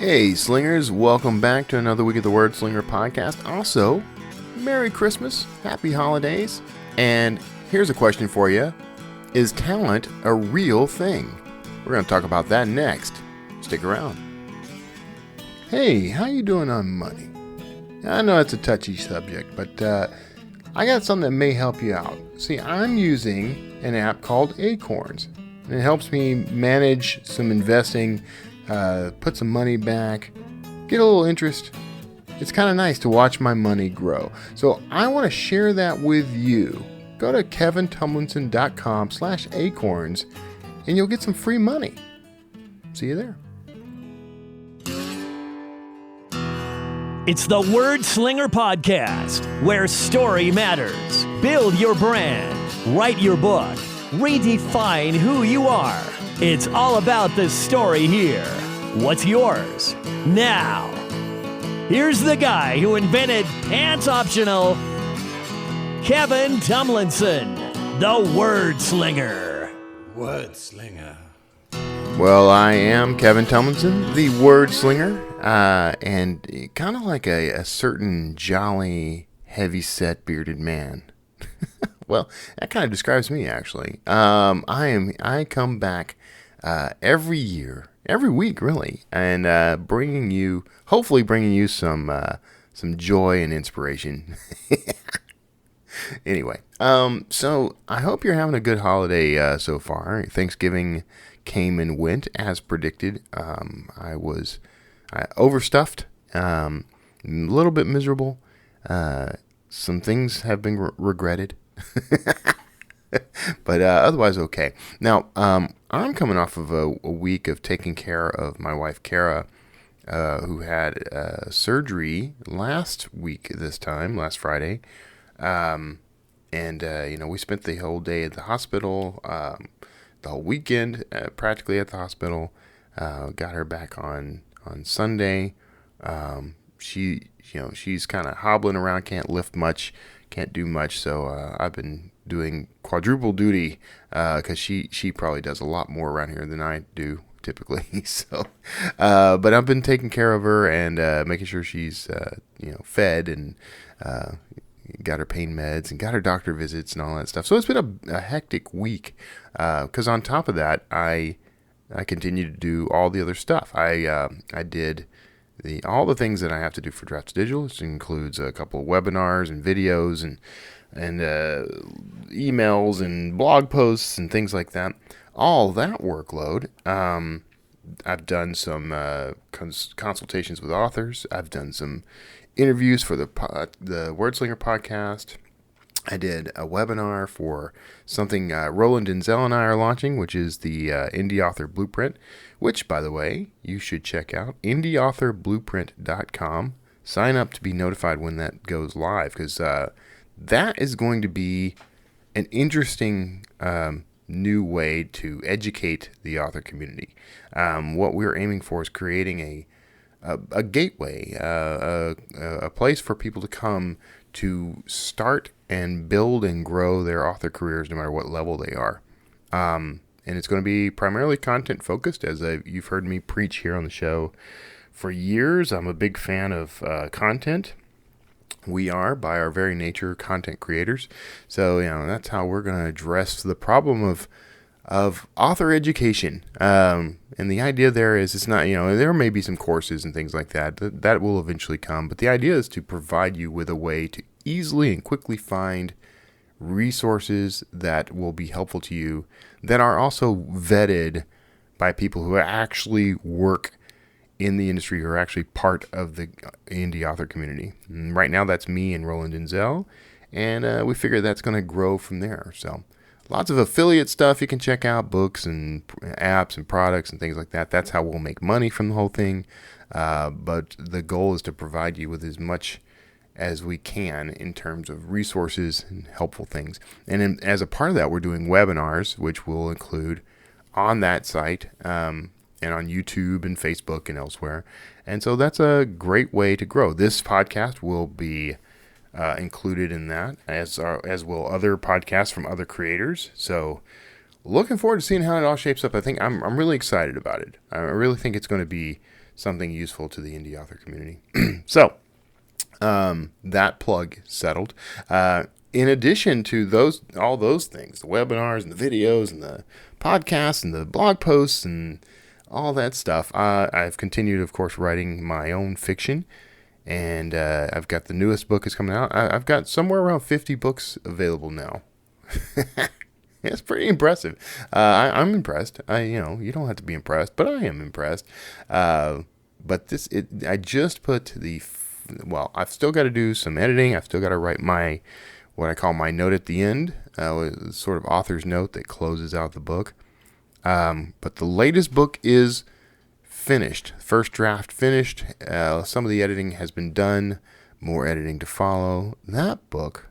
Hey, Slingers, welcome back to another week of the Wordslinger podcast. Also, Merry Christmas, Happy Holidays, and here's a question for you. Is talent a real thing? We're going to talk about that next. Stick around. Hey, how you doing on money? I know it's a touchy subject, but I got something that may help you out. See, I'm using an app called Acorns, and it helps me manage some investing, put some money back, get a little interest. It's kind of nice to watch my money grow. So I want to share that with you. Go to kevintumlinson.com/acorns and you'll get some free money. See you there. It's the Wordslinger podcast, where story matters. Build your brand, write your book, redefine who you are. It's all about the story here. What's yours? Now, here's the guy who invented pants optional, Kevin Tumlinson, the Wordslinger. Wordslinger. Well, I am Kevin Tumlinson, the Wordslinger, and kind of like a certain jolly, heavy-set, bearded man. Well, that kind of describes me, actually. I come back every year, every week, really, and hopefully bringing you some joy and inspiration. Anyway, so I hope you're having a good holiday so far. Thanksgiving came and went as predicted. I overstuffed, a little bit miserable. Some things have been regretted. But otherwise okay. This I'm coming off of a week of taking care of my wife Kara, who had surgery last Friday, we spent the whole day at the hospital, the whole weekend practically at the hospital. Got her back on Sunday. She's kind of hobbling around, can't lift much, can't do much, so I've been doing quadruple duty because she probably does a lot more around here than I do typically. So, but I've been taking care of her and making sure she's fed and got her pain meds and got her doctor visits and all that stuff. So it's been a hectic week because on top of that, I continue to do all the other stuff. I did all the things that I have to do for Drafts Digital. This includes a couple of webinars and videos and emails and blog posts and things like that. All that workload. I've done some consultations with authors. I've done some interviews for the Wordslinger podcast. I did a webinar for something Roland Denzel and I are launching, which is the Indie Author Blueprint, which, by the way, you should check out, indieauthorblueprint.com. Sign up to be notified when that goes live, because that is going to be an interesting new way to educate the author community. What we're aiming for is creating a gateway, a place for people to come to start and build and grow their author careers no matter what level they are. And it's going to be primarily content focused, as you've heard me preach here on the show for years. I'm a big fan of content. We are, by our very nature, content creators. So, that's how we're going to address the problem of author education. And the idea there is, it's not, there may be some courses and things like that will eventually come. But the idea is to provide you with a way to easily and quickly find resources that will be helpful to you, that are also vetted by people who actually work in the industry, who are actually part of the indie author community. And right now, that's me and Roland Denzel, and we figure that's going to grow from there. So lots of affiliate stuff you can check out, books and apps and products and things like that. That's how we'll make money from the whole thing. But the goal is to provide you with as much as we can in terms of resources and helpful things. And as a part of that, we're doing webinars, which will include on that site and on YouTube and Facebook and elsewhere. And so that's a great way to grow. This podcast will be included in that, as will other podcasts from other creators. So looking forward to seeing how it all shapes up. I think I'm really excited about it. I really think it's going to be something useful to the indie author community. So, that plug settled. In addition to all those things, the webinars and the videos and the podcasts and the blog posts and all that stuff, I've continued, of course, writing my own fiction. And I've got the newest book is coming out. I've got somewhere around 50 books available now. It's pretty impressive. I'm impressed. You don't have to be impressed, but I am impressed. But I just put I've still got to do some editing. I've still got to write what I call my note at the end, sort of author's note that closes out the book. But the latest book is finished. First draft finished. Some of the editing has been done. More editing to follow. That book,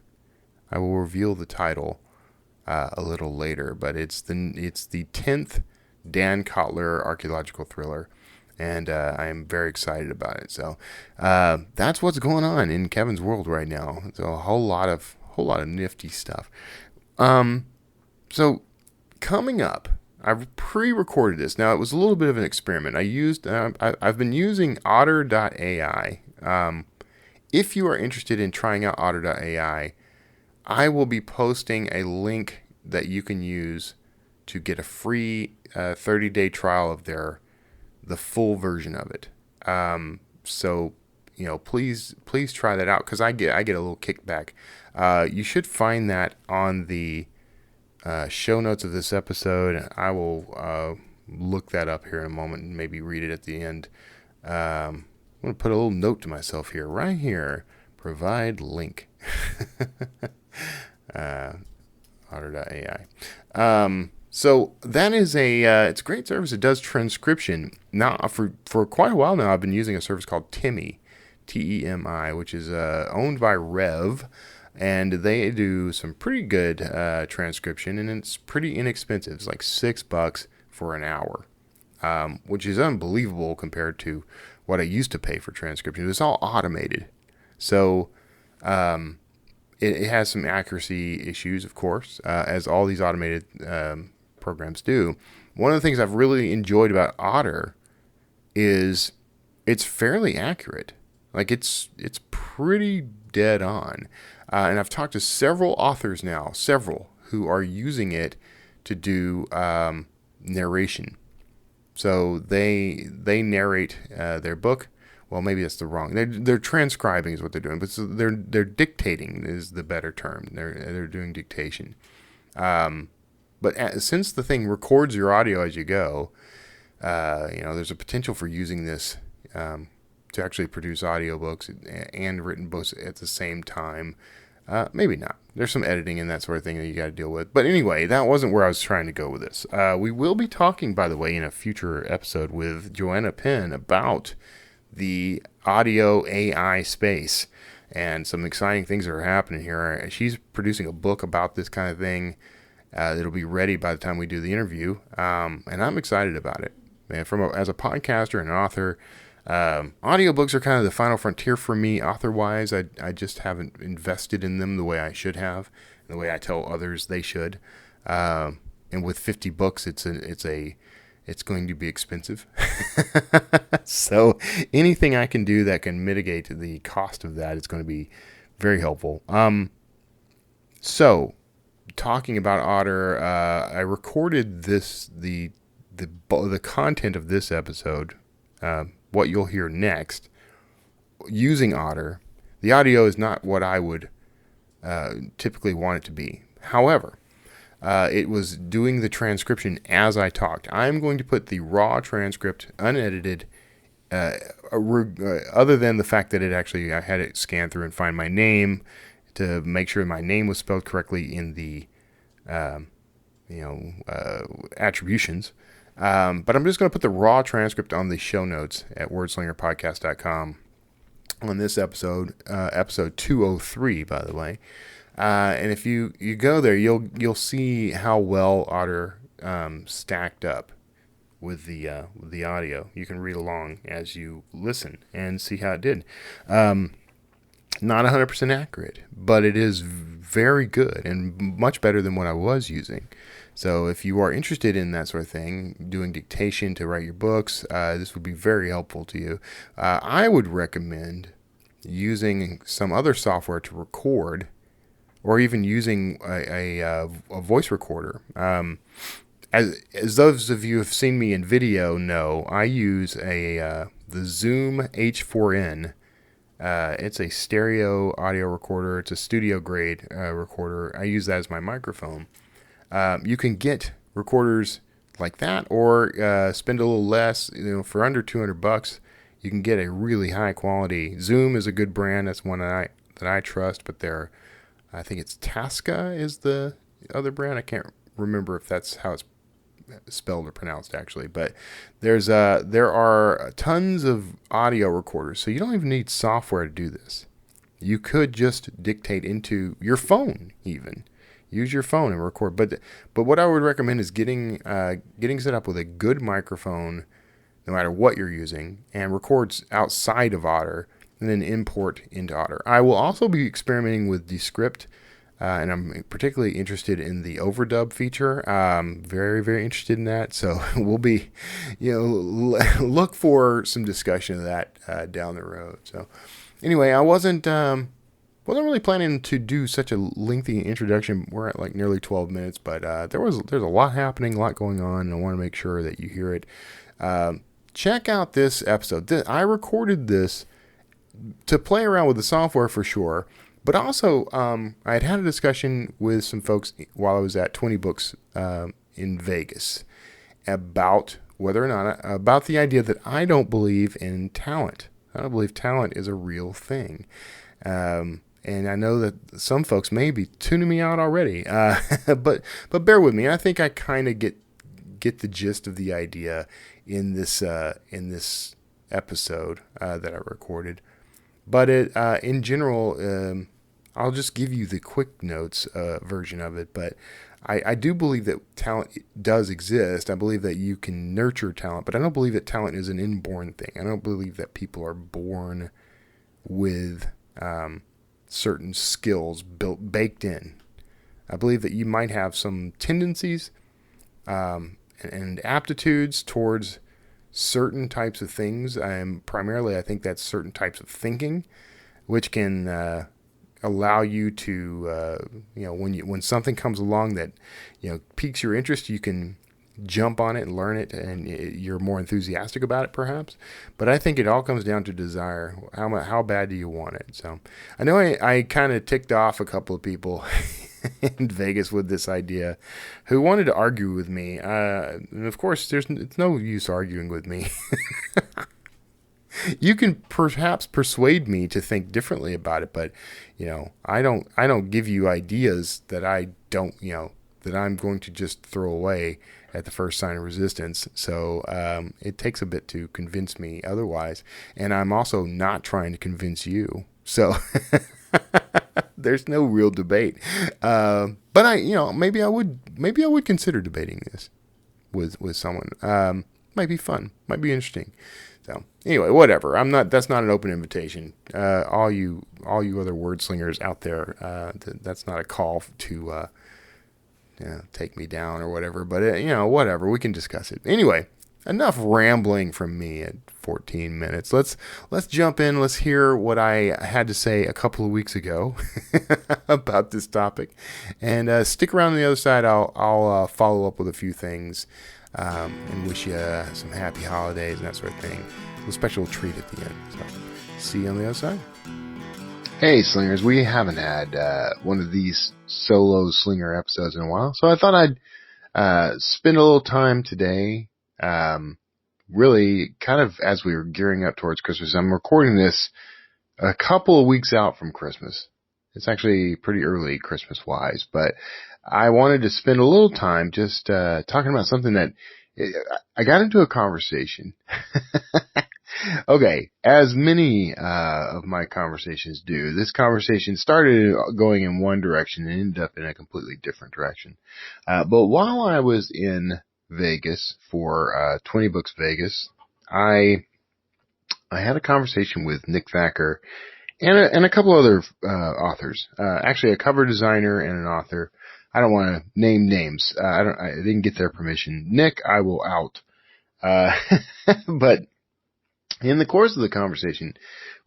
I will reveal the title a little later, but it's the 10th Dan Kotler archaeological thriller, and I am very excited about it. So that's what's going on in Kevin's world right now. It's a whole lot of nifty stuff. So coming up, I've pre-recorded this. Now, it was a little bit of an experiment. I've been using otter.ai. If you are interested in trying out otter.ai, I will be posting a link that you can use to get a free 30-day trial of the full version of it. So, please try that out, because I get a little kickback. You should find that on the show notes of this episode. I will look that up here in a moment and maybe read it at the end. I'm going to put a little note to myself here, right here. Provide link. Otter.ai. So that is it's a great service. It does transcription. Now, for quite a while now, I've been using a service called Temi, Temi, which is owned by Rev. And they do some pretty good transcription, and it's pretty inexpensive. It's like $6 for an hour, which is unbelievable compared to what I used to pay for transcription. It's all automated. So it has some accuracy issues, of course, as all these automated programs do. One of the things I've really enjoyed about Otter is it's fairly accurate. Like, it's pretty dead on. And I've talked to several authors now, who are using it to do narration. So they narrate their book. Well, maybe that's the wrong. They're transcribing is what they're doing, but so they're dictating is the better term. They're doing dictation. But since the thing records your audio as you go, there's a potential for using this to actually produce audiobooks and written books at the same time. Maybe not. There's some editing and that sort of thing that you got to deal with. But anyway, that wasn't where I was trying to go with this. We will be talking, by the way, in a future episode with Joanna Penn about the audio AI space and some exciting things that are happening here. She's producing a book about this kind of thing that'll be ready by the time we do the interview, and I'm excited about it. And as a podcaster and an author, audiobooks are kind of the final frontier for me. Author-wise, I just haven't invested in them the way I should have, and the way I tell others they should. And with 50 books, it's going to be expensive. So anything I can do that can mitigate the cost of that is going to be very helpful. So talking about Otter, I recorded the content of this episode, what you'll hear next, using Otter. The audio is not what I would typically want it to be. However, it was doing the transcription as I talked. I'm going to put the raw transcript, unedited, other than the fact that I had it scan through and find my name to make sure my name was spelled correctly in the attributions. But I'm just going to put the raw transcript on the show notes at wordslingerpodcast.com on this episode, episode 203, by the way. And if you go there, you'll see how well Otter stacked up with the audio. You can read along as you listen and see how it did. Not 100% accurate, but it is very good and much better than what I was using. So if you are interested in that sort of thing, doing dictation to write your books, this would be very helpful to you. I would recommend using some other software to record, or even using a voice recorder. As those of you who have seen me in video know, I use the Zoom H4n. It's a stereo audio recorder. It's a studio grade recorder. I use that as my microphone. You can get recorders like that, or spend a little less. For under $200, you can get a really high quality. Zoom is a good brand. That's one that I trust. But I think it's Tasca is the other brand. I can't remember if that's how it's spelled or pronounced actually. But there are tons of audio recorders, so you don't even need software to do this. You could just dictate into your phone even. Use your phone and record. But what I would recommend is getting set up with a good microphone, no matter what you're using, and records outside of Otter, and then import into Otter. I will also be experimenting with Descript, and I'm particularly interested in the overdub feature. Very, very interested in that. So we'll be, look for some discussion of that down the road. So anyway, I wasn't really planning to do such a lengthy introduction. We're at like nearly 12 minutes, but there's a lot happening, a lot going on, and I want to make sure that you hear it. Check out this episode. I recorded this to play around with the software for sure, but also I had a discussion with some folks while I was at 20 Books in Vegas about whether or not, about the idea that I don't believe in talent. I don't believe talent is a real thing. And I know that some folks may be tuning me out already, but bear with me. I think I kind of get the gist of the idea in this episode that I recorded. But in general, I'll just give you the quick notes version of it. But I do believe that talent does exist. I believe that you can nurture talent, but I don't believe that talent is an inborn thing. I don't believe that people are born with certain skills baked in. I believe that you might have some tendencies and aptitudes towards certain types of things. Primarily, I think that's certain types of thinking, which can allow you to, when something comes along that piques your interest, you can jump on it and learn it, and you're more enthusiastic about it perhaps. But I think it all comes down to desire. How bad do you want it? So I know I kind of ticked off a couple of people in Vegas with this idea who wanted to argue with me. And of course, it's no use arguing with me. You can perhaps persuade me to think differently about it, but I don't give you ideas that I don't, that I'm going to just throw away at the first sign of resistance. So it takes a bit to convince me otherwise, and I'm also not trying to convince you. So there's no real debate. But maybe I would consider debating this with someone. Might be fun. Might be interesting. So anyway, whatever. That's not an open invitation. All you other wordslingers out there, that's not a call to take me down or whatever. But whatever. We can discuss it. Anyway, enough rambling from me at 14 minutes. Let's jump in. Let's hear what I had to say a couple of weeks ago about this topic, and stick around on the other side. I'll follow up with a few things. And wish you some happy holidays and that sort of thing. A special treat at the end. So, see you on the other side. Hey, Slingers, we haven't had one of these solo Slinger episodes in a while, so I thought I'd spend a little time today, really kind of as we were gearing up towards Christmas. I'm recording this a couple of weeks out from Christmas. It's actually pretty early Christmas-wise, but I wanted to spend a little time just talking about something that I got into a conversation. Okay, as many of my conversations do, this conversation started going in one direction and ended up in a completely different direction. But while I was in Vegas for 20 Books Vegas, I had a conversation with Nick Thacker and a couple other authors, actually a cover designer and an author, I don't want to name names. I didn't get their permission. Nick, I will out. But in the course of the conversation,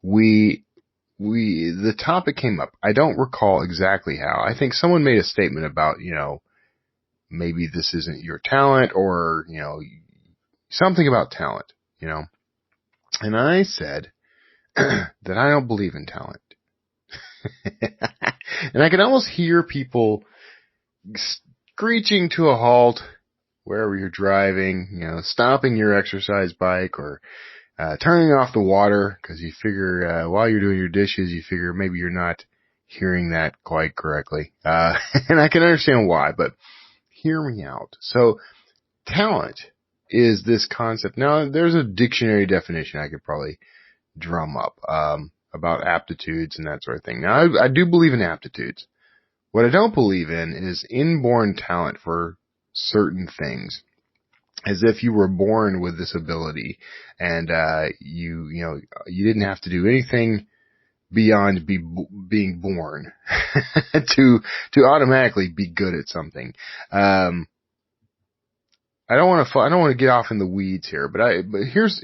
the topic came up. I don't recall exactly how. I think someone made a statement about, maybe this isn't your talent, or, something about talent, And I said that I don't believe in talent. And I could almost hear people screeching to a halt wherever you're driving, stopping your exercise bike, or turning off the water, because you figure while you're doing your dishes, you figure maybe you're not hearing that quite correctly. And I can understand why, but hear me out. So talent is this concept. Now, there's a dictionary definition I could probably drum up about aptitudes and that sort of thing. Now, I do believe in aptitudes. What I don't believe in is inborn talent for certain things, as if you were born with this ability and you didn't have to do anything beyond being born to automatically be good at something. I don't want to get off in the weeds here, but here's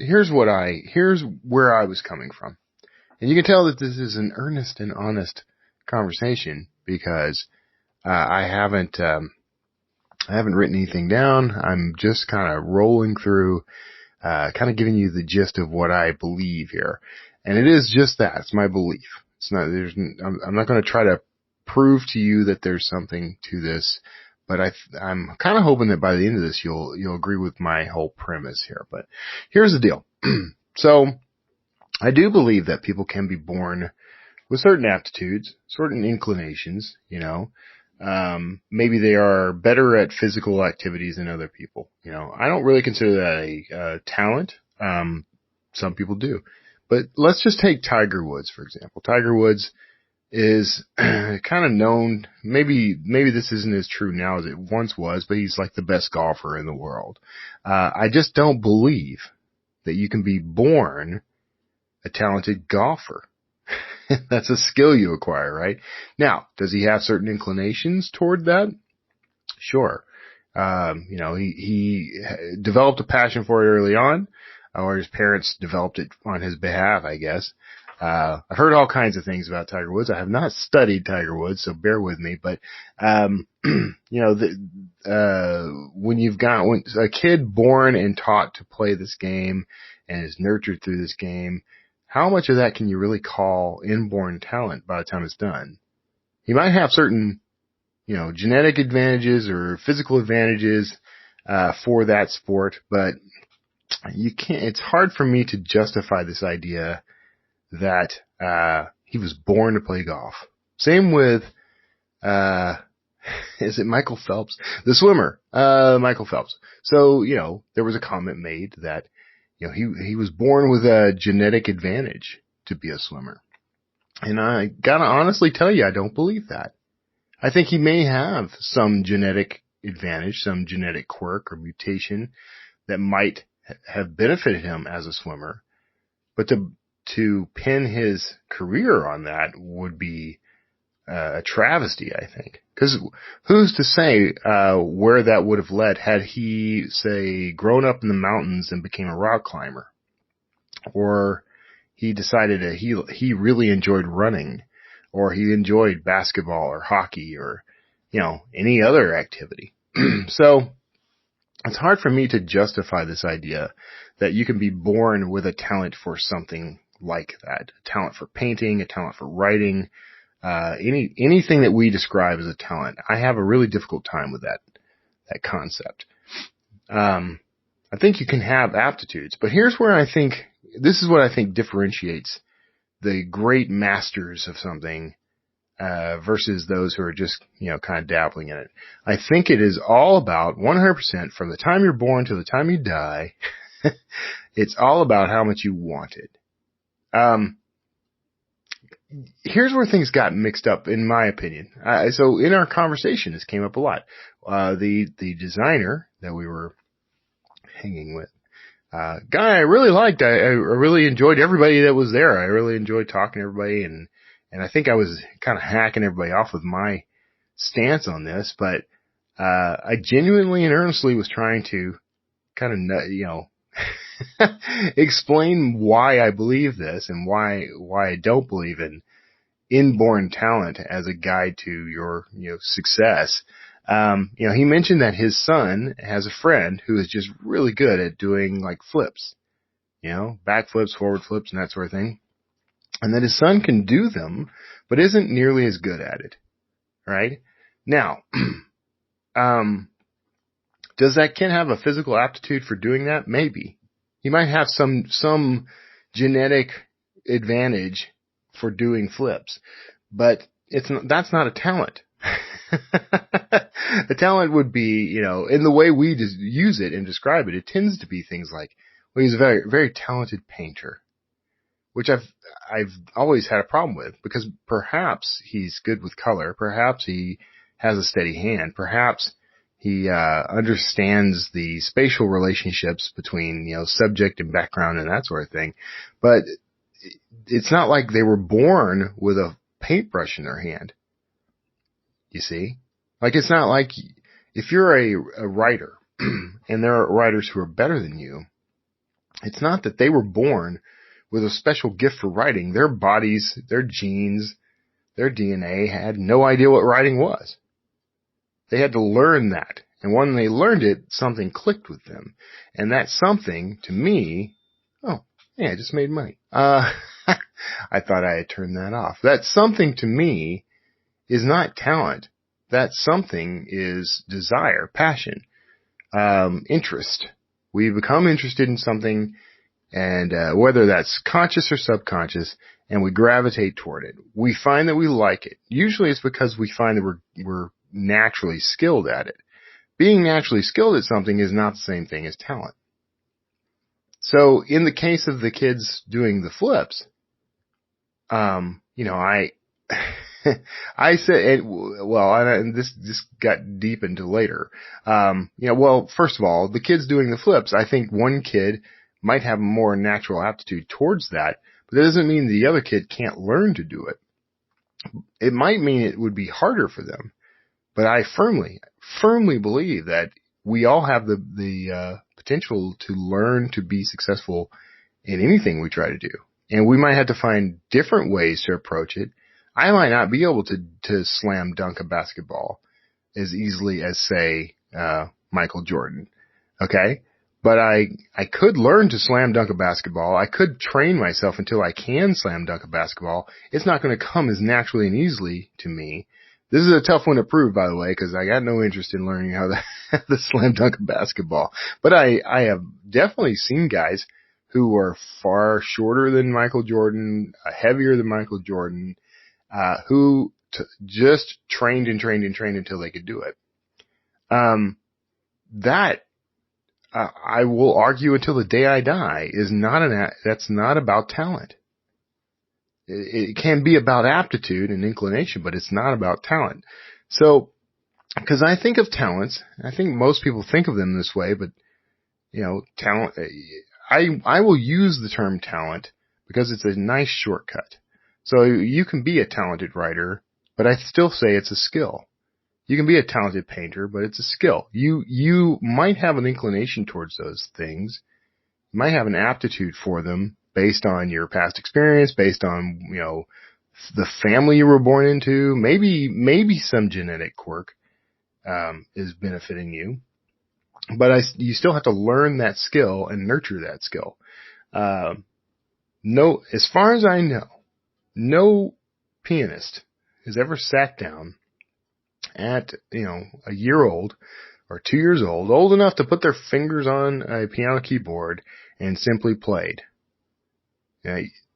where I was coming from. And you can tell that this is an earnest and honest conversation, because I haven't written anything down. I'm just kind of rolling through, kind of giving you the gist of what I believe here. And it is just that. It's my belief. I'm not going to try to prove to you that there's something to this, but I'm kind of hoping that by the end of this, you'll agree with my whole premise here. But here's the deal. So I do believe that people can be born with certain aptitudes, certain inclinations, maybe they are better at physical activities than other people. I don't really consider that a talent. Some people do. But let's just take Tiger Woods, for example. Tiger Woods is kind of known, maybe this isn't as true now as it once was, but he's like the best golfer in the world. I just don't believe that you can be born a talented golfer. That's a skill you acquire, right? Now, does he have certain inclinations toward that? Sure. He developed a passion for it early on, or his parents developed it on his behalf, I guess. I've heard all kinds of things about Tiger Woods. I have not studied Tiger Woods, so bear with me. But, when a kid born and taught to play this game and is nurtured through this game, how much of that can you really call inborn talent by the time it's done? He might have certain, genetic advantages or physical advantages, for that sport, but you can't, it's hard for me to justify this idea that, he was born to play golf. Same with, is it Michael Phelps? The swimmer, Michael Phelps. So, there was a comment made that, he was born with a genetic advantage to be a swimmer. And I gotta honestly tell you, I don't believe that. I think he may have some genetic advantage, some genetic quirk or mutation that might have benefited him as a swimmer. But to pin his career on that would be a travesty, I think. Because who's to say where that would have led had he, say, grown up in the mountains and became a rock climber, or he decided that he really enjoyed running, or he enjoyed basketball or hockey or any other activity. So it's hard for me to justify this idea that you can be born with a talent for something like that, a talent for painting, a talent for writing. Anything that we describe as a talent. I have a really difficult time with that concept. I think you can have aptitudes, but here's where this is what I think differentiates the great masters of something, versus those who are just, kind of dabbling in it. I think it is all about 100% from the time you're born to the time you die. It's all about how much you want it. Here's where things got mixed up, in my opinion. So in our conversation, this came up a lot. The designer that we were hanging with, guy I really liked. I really enjoyed everybody that was there. I really enjoyed talking to everybody, and I think I was kind of hacking everybody off with my stance on this, but I genuinely and earnestly was trying to kind of, explain why I believe this and why I don't believe in inborn talent as a guide to your, success. He mentioned that his son has a friend who is just really good at doing like flips, back flips, forward flips, and that sort of thing. And that his son can do them, but isn't nearly as good at it. Right? Now, does that kid have a physical aptitude for doing that? Maybe. He might have some genetic advantage for doing flips, but that's not a talent. The talent would be, in the way we use it and describe it, it tends to be things like, well, he's a very, very talented painter, which I've always had a problem with, because perhaps he's good with color, perhaps he has a steady hand, perhaps he understands the spatial relationships between, subject and background and that sort of thing, but it's not like they were born with a paintbrush in their hand. You see? Like, it's not like if you're a writer and there are writers who are better than you, it's not that they were born with a special gift for writing. Their bodies, their genes, their DNA had no idea what writing was. They had to learn that. And when they learned it, something clicked with them. And that something, to me, oh, yeah, I just made money. I thought I had turned that off. That something to me is not talent. That something is desire, passion, interest. We become interested in something, and whether that's conscious or subconscious, and we gravitate toward it. We find that we like it. Usually it's because we find that we're naturally skilled at it. Being naturally skilled at something is not the same thing as talent. So in the case of the kids doing the flips, I said, and this got deep into later. First of all, the kids doing the flips, I think one kid might have a more natural aptitude towards that, but that doesn't mean the other kid can't learn to do it. It might mean it would be harder for them, but I firmly believe that we all have the potential to learn to be successful in anything we try to do. And we might have to find different ways to approach it. I might not be able to slam dunk a basketball as easily as, say, Michael Jordan. Okay? But I could learn to slam dunk a basketball. I could train myself until I can slam dunk a basketball. It's not going to come as naturally and easily to me. This is a tough one to prove, by the way, because I got no interest in learning how to slam dunk a basketball. But I have definitely seen guys who are far shorter than Michael Jordan, heavier than Michael Jordan, who just trained until they could do it. I will argue until the day I die that's not about talent. It can be about aptitude and inclination, but it's not about talent. So, because I think of talents, I think most people think of them this way, but, talent, I will use the term talent because it's a nice shortcut. So you can be a talented writer, but I still say it's a skill. You can be a talented painter, but it's a skill. You might have an inclination towards those things. You might have an aptitude for them based on your past experience, based on, the family you were born into. Maybe some genetic quirk, is benefiting you. But you still have to learn that skill and nurture that skill. As far as I know, no pianist has ever sat down at, a year old or 2 years old enough to put their fingers on a piano keyboard and simply played.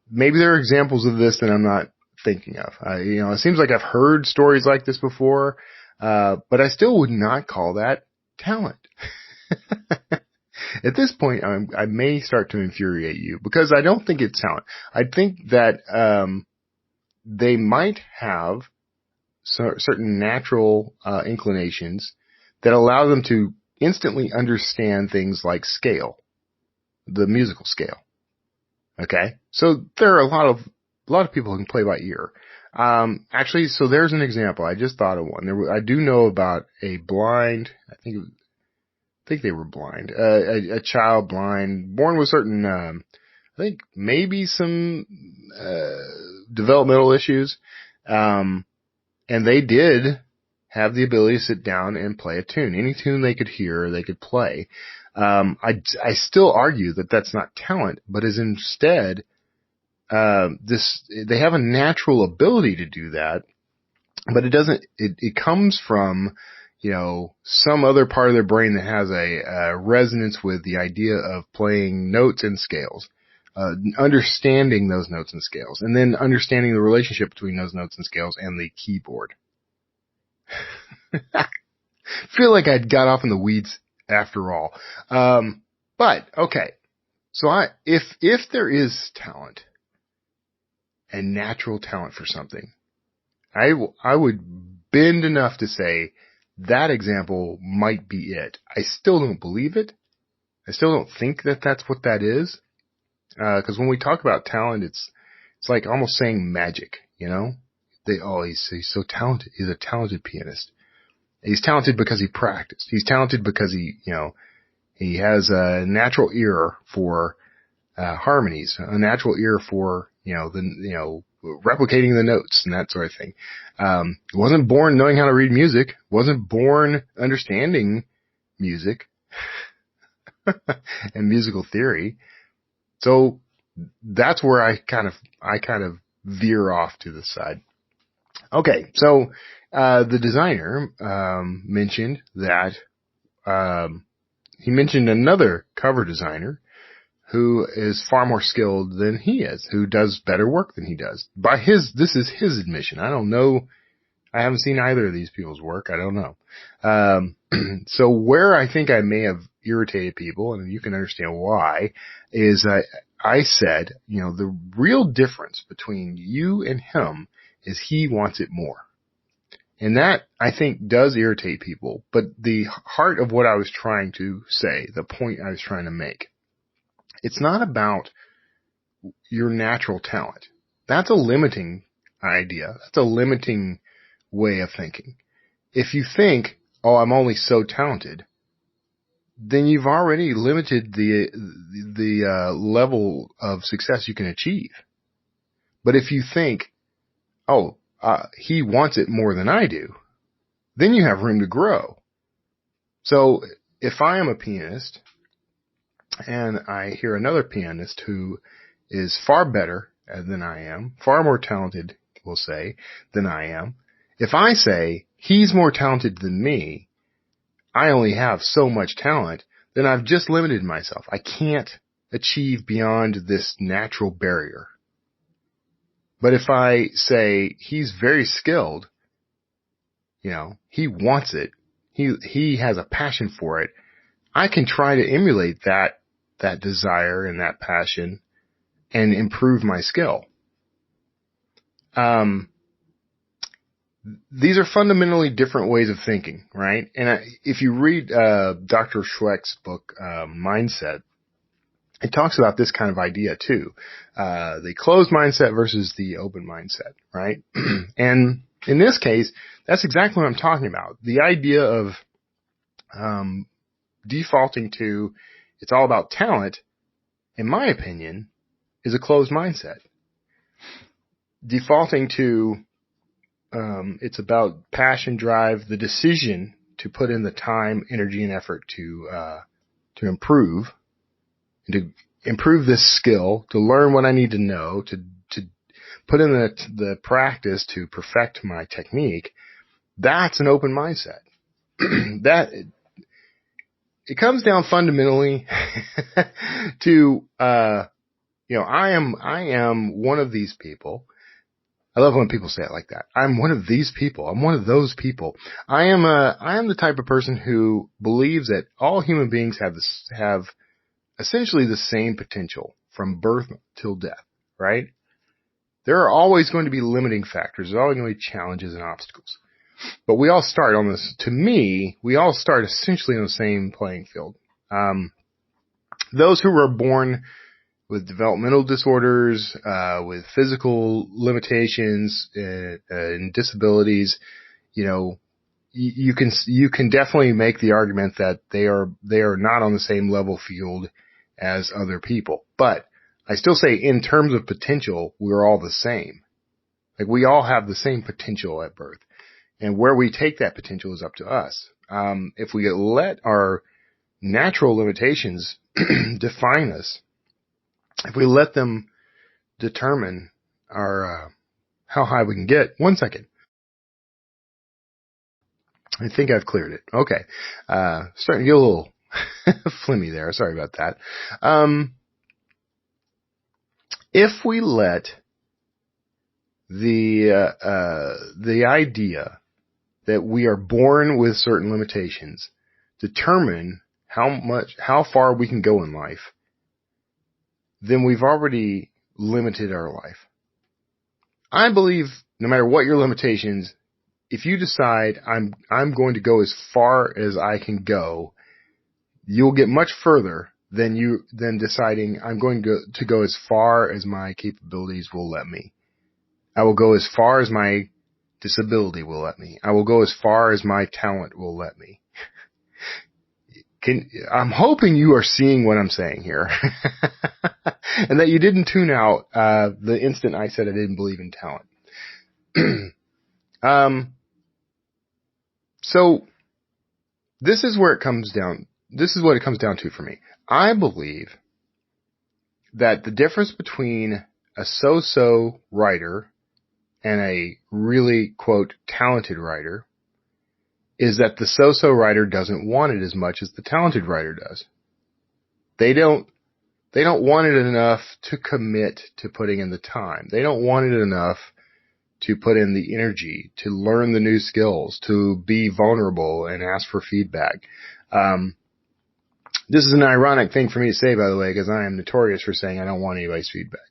Maybe there are examples of this that I'm not thinking of. It seems like I've heard stories like this before, but I still would not call that talent. At this point, I may start to infuriate you because I don't think it's talent. I think that they might have certain natural inclinations that allow them to instantly understand things like scale, the musical scale. Okay? So there are a lot of a lot of people can play by ear. Actually, so there's an example. I just thought of one. I do know about a blind, I think they were blind, a child blind, born with certain, I think maybe some, developmental issues. And they did have the ability to sit down and play a tune. Any tune they could hear, they could play. I still argue that that's not talent, but is instead, they have a natural ability to do that, but it comes from, some other part of their brain that has a resonance with the idea of playing notes and scales, understanding those notes and scales, and then understanding the relationship between those notes and scales and the keyboard. Feel like I got off in the weeds after all. But okay. So if there is talent and natural talent for something, I would bend enough to say that example might be it. I still don't believe it. I still don't think that that's what that is. Cause when we talk about talent, it's like almost saying magic, he's so talented. He's a talented pianist. He's talented because he practiced. He's talented because he has a natural ear for, harmonies, a natural ear for, replicating the notes and that sort of thing. Wasn't born knowing how to read music, wasn't born understanding music and musical theory. So that's where I kind of veer off to the side. Okay. So, the designer, mentioned that, he mentioned another cover designer who is far more skilled than he is, who does better work than he does. This is his admission. I don't know. I haven't seen either of these people's work. I don't know. So where I think I may have irritated people, and you can understand why, is I said, the real difference between you and him is he wants it more. And that, I think, does irritate people. But the heart of what I was trying to say, the point I was trying to make, it's not about your natural talent. That's a limiting idea. That's a limiting way of thinking. If you think, oh, I'm only so talented, then you've already limited the level of success you can achieve. But if you think, oh, he wants it more than I do, then you have room to grow. So if I am a pianist and I hear another pianist who is far better than I am, far more talented, we'll say, than I am, if I say he's more talented than me, I only have so much talent, then I've just limited myself. I can't achieve beyond this natural barrier. But if I say he's very skilled, he wants it, he has a passion for it, I can try to emulate that desire and that passion and improve my skill. These are fundamentally different ways of thinking, right? And if you read Dr. Schweck's book, Mindset, it talks about this kind of idea too. The closed mindset versus the open mindset, right? And in this case, that's exactly what I'm talking about. The idea of defaulting to it's all about talent, in my opinion, is a closed mindset. Defaulting to it's about passion, drive, the decision to put in the time, energy, and effort to improve, to improve this skill, to learn what I need to know, to put in the practice to perfect my technique. That's an open mindset. It comes down fundamentally to I am one of these people. I love when people say it like that. I'm one of these people. I'm one of those people. I am the type of person who believes that all human beings have essentially the same potential from birth till death, right? There are always going to be limiting factors. There's always going to be challenges and obstacles. But we all start on this, to me, we all start essentially on the same playing field. Those who were born with developmental disorders, with physical limitations, and disabilities, you can definitely make the argument that they are not on the same level field as other people. But I still say, in terms of potential, we're all the same. Like, we all have the same potential at birth, and where we take that potential is up to us. If we let our natural limitations define us, if we let them determine our how high we can get. One second. I think I've cleared it. Okay. Starting to get a little flimmy there. Sorry about that. If we let the idea that we are born with certain limitations determine how far we can go in life, then we've already limited our life. I believe no matter what your limitations, if you decide I'm going to go as far as I can go, you'll get much further than deciding I'm going to go as far as my capabilities will let me. I will go as far as my disability will let me. I will go as far as my talent will let me. I'm hoping you are seeing what I'm saying here. And that you didn't tune out the instant I said I didn't believe in talent. So this is where it comes down. This is what it comes down to for me. I believe that the difference between a so-so writer and a really, quote, talented writer is that the so-so writer doesn't want it as much as the talented writer does. They don't want it enough to commit to putting in the time. They don't want it enough to put in the energy, to learn the new skills, to be vulnerable and ask for feedback. This is an ironic thing for me to say, by the way, because I am notorious for saying I don't want anybody's feedback.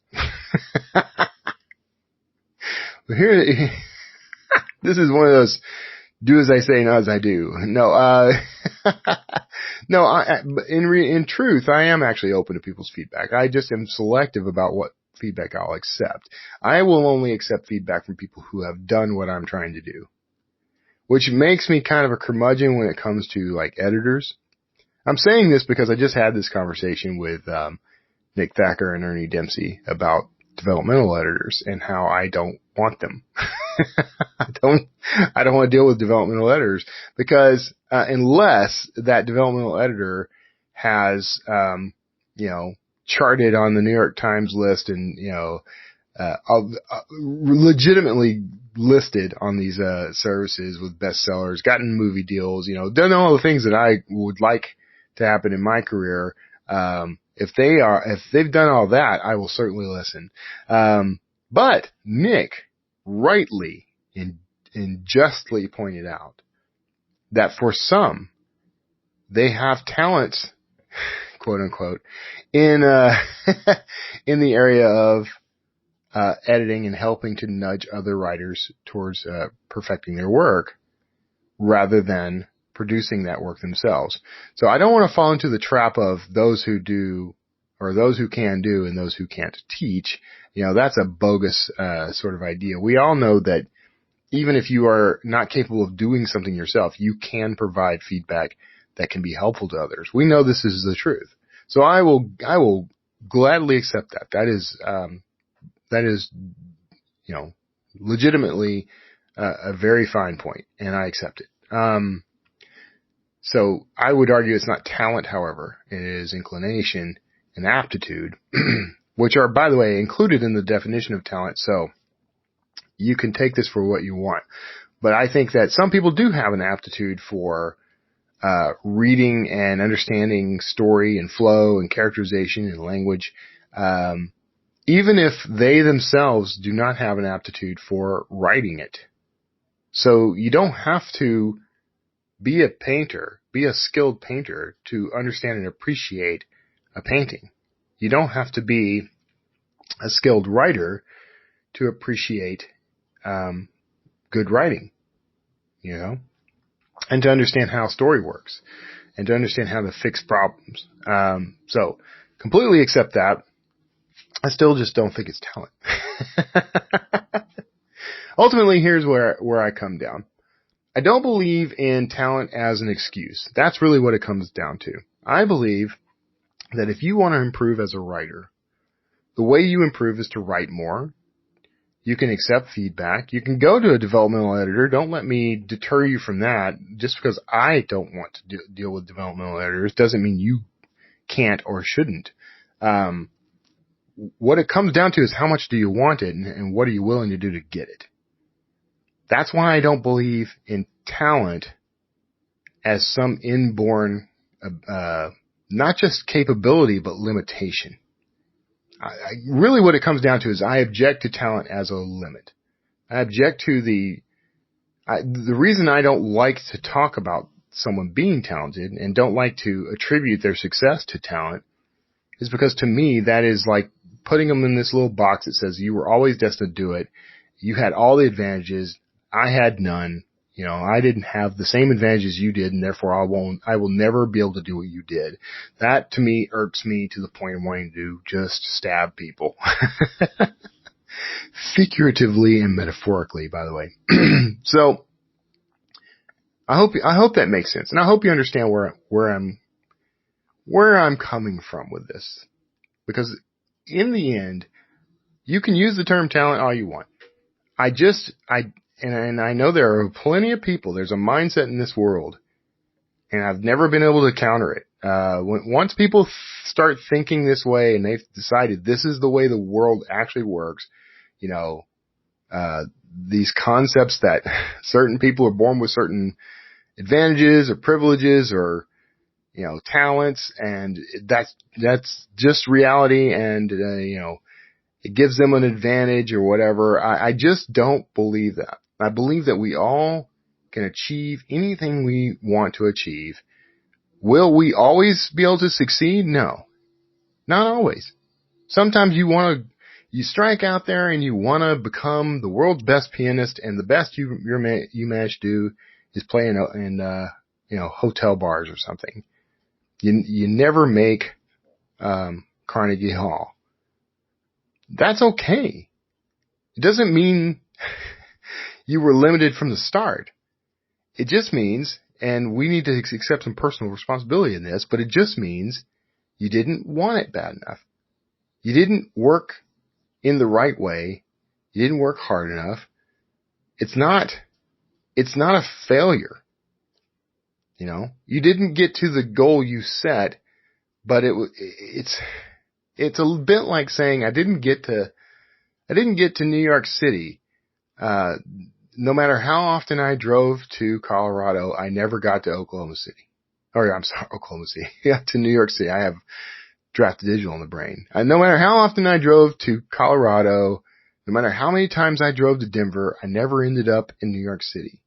But here, this is one of those do as I say, not as I do. No, in truth, I am actually open to people's feedback. I just am selective about what feedback I'll accept. I will only accept feedback from people who have done what I'm trying to do, which makes me kind of a curmudgeon when it comes to like editors. I'm saying this because I just had this conversation with Nick Thacker and Ernie Dempsey about developmental editors and how I don't want them. I don't want to deal with developmental editors because unless that developmental editor has charted on the New York Times list and legitimately listed on these services with bestsellers, gotten movie deals, done all the things that I would like to happen in my career. If they've done all that, I will certainly listen. But Nick rightly and justly pointed out that for some, they have talents, quote unquote, in in the area of editing and helping to nudge other writers towards perfecting their work rather than producing that work themselves. So I don't want to fall into the trap of those who do or those who can do and those who can't teach. That's a bogus sort of idea. We all know that even if you are not capable of doing something yourself, you can provide feedback that can be helpful to others. We know this is the truth. So I will gladly accept that. That is legitimately a very fine point, and I accept it. So I would argue it's not talent, however. It is inclination and aptitude, which are, by the way, included in the definition of talent. So you can take this for what you want. But I think that some people do have an aptitude for reading and understanding story and flow and characterization and language, even if they themselves do not have an aptitude for writing it. So you don't have to be a painter, be a skilled painter to understand and appreciate a painting. You don't have to be a skilled writer to appreciate good writing, and to understand how story works and to understand how to fix problems. So completely accept that. I still just don't think it's talent. Ultimately, here's where I come down. I don't believe in talent as an excuse. That's really what it comes down to. I believe that if you want to improve as a writer, the way you improve is to write more. You can accept feedback. You can go to a developmental editor. Don't let me deter you from that. Just because I don't want to deal with developmental editors doesn't mean you can't or shouldn't. What it comes down to is how much do you want it and what are you willing to do to get it. That's why I don't believe in talent as some inborn, not just capability, but limitation. Really what it comes down to is I object to talent as a limit. I object to the reason I don't like to talk about someone being talented and don't like to attribute their success to talent is because to me that is like putting them in this little box that says you were always destined to do it. You had all the advantages. I had none. You know, I didn't have the same advantages you did, and therefore I will never be able to do what you did. That to me irks me to the point of wanting to just stab people. Figuratively and metaphorically, by the way. So I hope that makes sense. And I hope you understand where I'm coming from with this. Because in the end, you can use the term talent all you want. And I know there are plenty of people, there's a mindset in this world, and I've never been able to counter it. Once people start thinking this way and they've decided this is the way the world actually works, you know, these concepts that certain people are born with certain advantages or privileges or, you know, talents, and that's just reality, and, you know, it gives them an advantage or whatever. I just don't believe that. I believe that we all can achieve anything we want to achieve. Will we always be able to succeed? No, not always. Sometimes you strike out there and you want to become the world's best pianist, and the best you manage to do is play in you know, hotel bars or something. You never make Carnegie Hall. That's okay. It doesn't mean you were limited from the start. It just means, and we need to accept some personal responsibility in this, but it just means you didn't want it bad enough. You didn't work in the right way. You didn't work hard enough. It's not a failure. You know, you didn't get to the goal you set, but it's a bit like saying I didn't get to New York City. No matter how often I drove to Colorado, I never got to Oklahoma City. Oklahoma City. Yeah, to New York City. I have draft digital in the brain. No matter how often I drove to Colorado, no matter how many times I drove to Denver, I never ended up in New York City.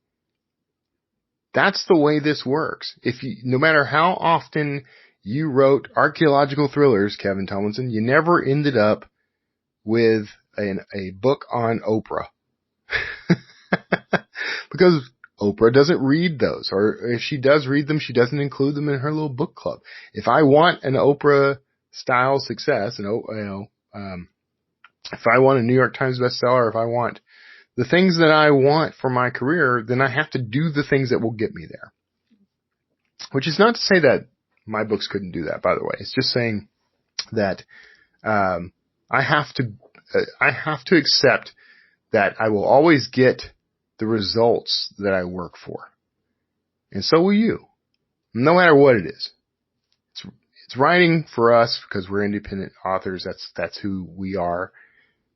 That's the way this works. No matter how often you wrote archaeological thrillers, Kevin Tomlinson, you never ended up with a book on Oprah. Because Oprah doesn't read those, or if she does read them, she doesn't include them in her little book club. If I want an Oprah style success, if I want a New York Times bestseller, if I want the things that I want for my career, then I have to do the things that will get me there. Which is not to say that my books couldn't do that, by the way. It's just saying that I have to accept that I will always get the results that I work for. And so will you. No matter what it is. It's writing for us because we're independent authors. That's who we are.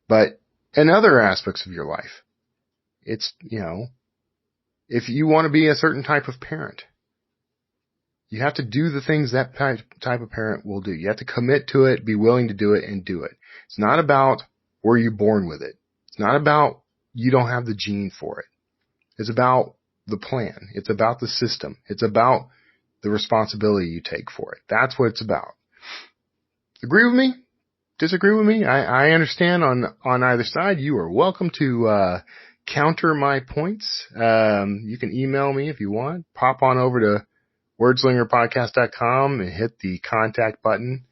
But in other aspects of your life, it's, you know, if you want to be a certain type of parent, you have to do the things that type of parent will do. You have to commit to it, be willing to do it, and do it. It's not about were you born with it. It's not about you don't have the gene for it. It's about the plan. It's about the system. It's about the responsibility you take for it. That's what it's about. Agree with me? Disagree with me? I understand on either side. You are welcome to counter my points. You can email me if you want. Pop on over to wordslingerpodcast.com and hit the contact button.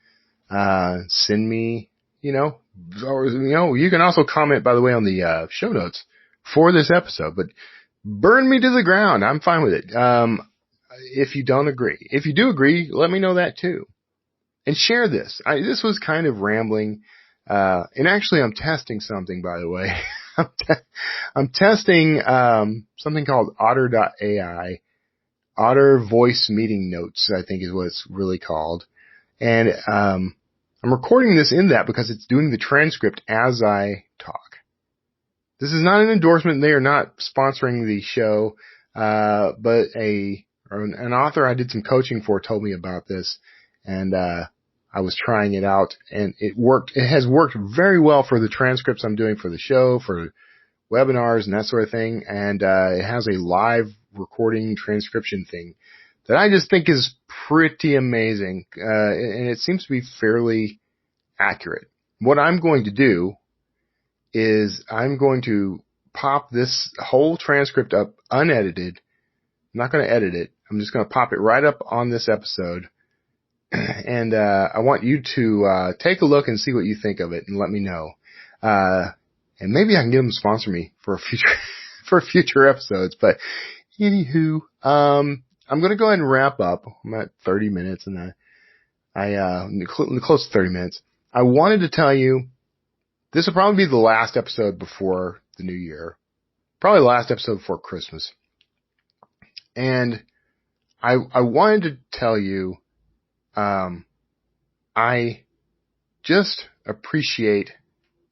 Send me, or, you can also comment, by the way, on the show notes for this episode, but burn me to the ground. I'm fine with it. If you don't agree. If you do agree, let me know that too. And share this. This was kind of rambling. And actually I'm testing something, by the way. I'm testing something called Otter.ai. Otter Voice Meeting Notes, I think is what it's really called. And I'm recording this in that because it's doing the transcript as I talk. This is not an endorsement. They are not sponsoring the show. But an author I did some coaching for told me about this, and I was trying it out, and it worked. It has worked very well for the transcripts I'm doing for the show, for webinars and that sort of thing. And it has a live recording transcription thing that I just think is pretty amazing. And it seems to be fairly accurate. What I'm going to do is I'm going to pop this whole transcript up unedited. I'm not going to edit it. I'm just going to pop it right up on this episode. And I want you to take a look and see what you think of it and let me know. And maybe I can get them to sponsor me for future episodes. But anywho, I'm going to go ahead and wrap up. I'm at 30 minutes, and close to 30 minutes. I wanted to tell you this will probably be the last episode before the new year. Probably the last episode before Christmas. And I wanted to tell you, I just appreciate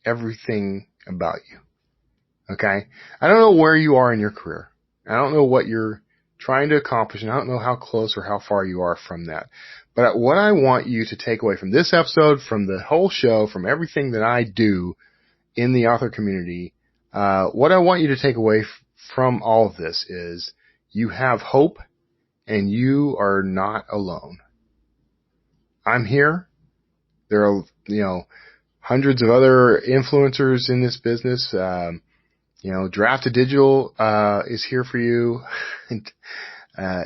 everything about you. Okay? I don't know where you are in your career. I don't know what you're trying to accomplish, and I don't know how close or how far you are from that. But what I want you to take away from this episode, from the whole show, from everything that I do in the author community, what I want you to take away from all of this is you have hope and you are not alone. I'm here. There are, hundreds of other influencers in this business. Draft to Digital is here for you. And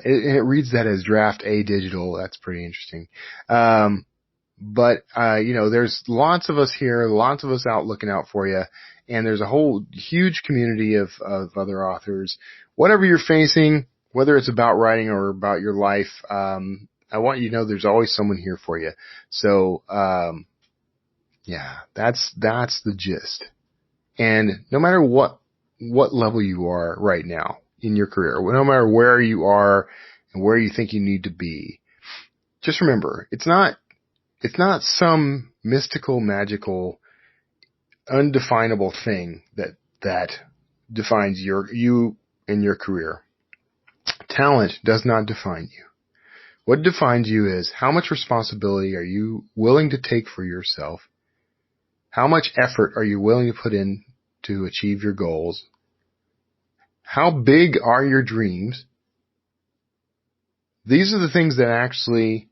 it reads that as Draft A Digital. That's pretty interesting. But there's lots of us here, lots of us out looking out for you. And there's a whole huge community of other authors. Whatever you're facing, whether it's about writing or about your life, I want you to know there's always someone here for you. So, that's the gist. And no matter what level you are right now in your career, no matter where you are and where you think you need to be, just remember, it's not some mystical, magical, undefinable thing that defines you and your career. Talent does not define you. What defines you is how much responsibility are you willing to take for yourself? How much effort are you willing to put in to achieve your goals? How big are your dreams? These are the things that actually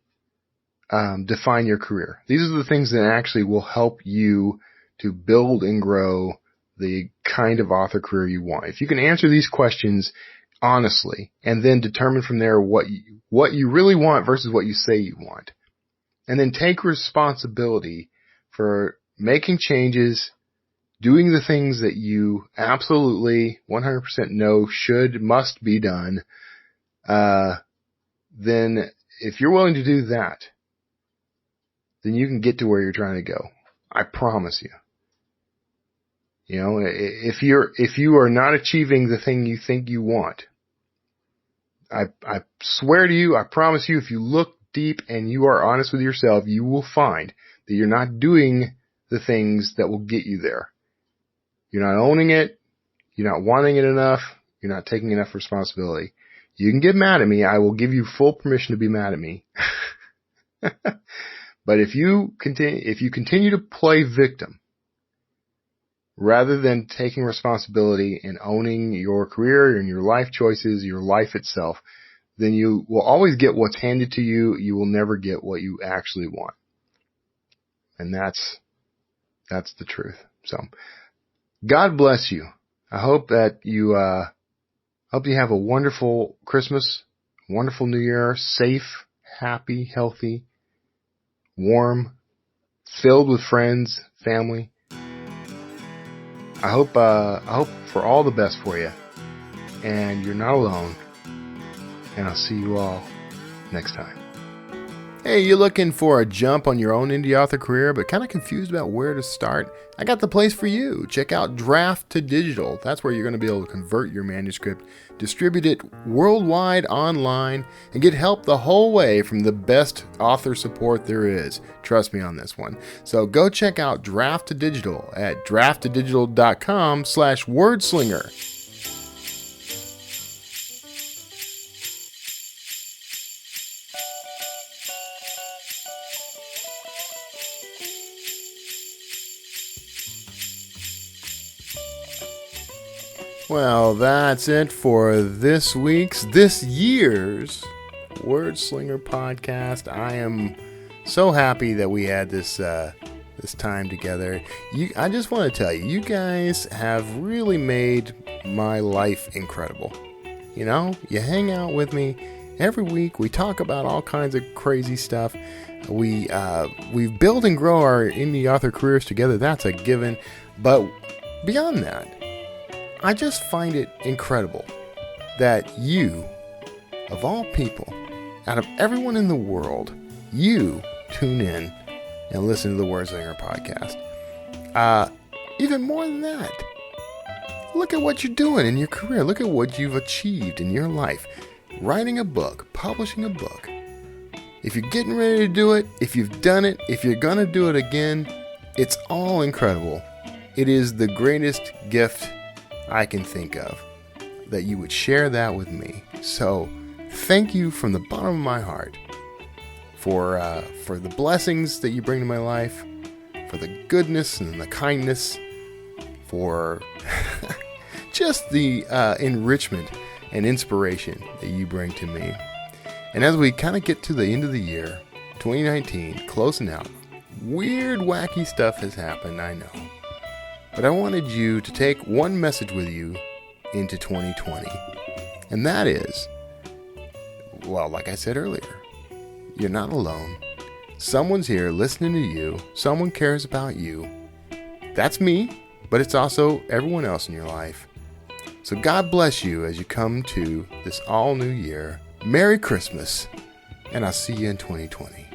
define your career. These are the things that actually will help you to build and grow the kind of author career you want. If you can answer these questions honestly and then determine from there what you really want versus what you say you want, and then take responsibility for making changes, doing the things that you absolutely 100% know must be done, then if you're willing to do that, then you can get to where you're trying to go. I promise you. If you are not achieving the thing you think you want, I swear to you, I promise you, if you look deep and you are honest with yourself, you will find that you're not doing the things that will get you there. You're not owning it. You're not wanting it enough. You're not taking enough responsibility. You can get mad at me. I will give you full permission to be mad at me. But if you continue to play victim, rather than taking responsibility and owning your career and your life choices, your life itself, then you will always get what's handed to you. You will never get what you actually want. And that's the truth. So, God bless you. I hope that you have a wonderful Christmas, wonderful New Year, safe, happy, healthy, warm, filled with friends, family. I hope for all the best for you, and you're not alone. And I'll see you all next time. Hey, you looking for a jump on your own indie author career, but kind of confused about where to start? I got the place for you. Check out Draft to Digital. That's where you're going to be able to convert your manuscript, distribute it worldwide online, and get help the whole way from the best author support there is. Trust me on this one. So go check out Draft to Digital at drafttodigital.com/wordslinger. Well, that's it for this year's Wordslinger podcast. I am so happy that we had this time together. I just want to tell you, you guys have really made my life incredible. You know, you hang out with me every week. We talk about all kinds of crazy stuff. We build and grow our indie author careers together. That's a given. But beyond that, I just find it incredible that you, of all people, out of everyone in the world, you tune in and listen to the Wordslinger podcast. Even more than that, look at what you're doing in your career. Look at what you've achieved in your life. Writing a book, publishing a book. If you're getting ready to do it, if you've done it, if you're going to do it again, it's all incredible. It is the greatest gift I can think of, that you would share that with me. So thank you from the bottom of my heart for the blessings that you bring to my life, for the goodness and the kindness, for just the enrichment and inspiration that you bring to me. And as we kind of get to the end of the year, 2019, closing out, weird, wacky stuff has happened, I know. But I wanted you to take one message with you into 2020. And that is, well, like I said earlier, you're not alone. Someone's here listening to you. Someone cares about you. That's me, but it's also everyone else in your life. So God bless you as you come to this all new year. Merry Christmas, and I'll see you in 2020.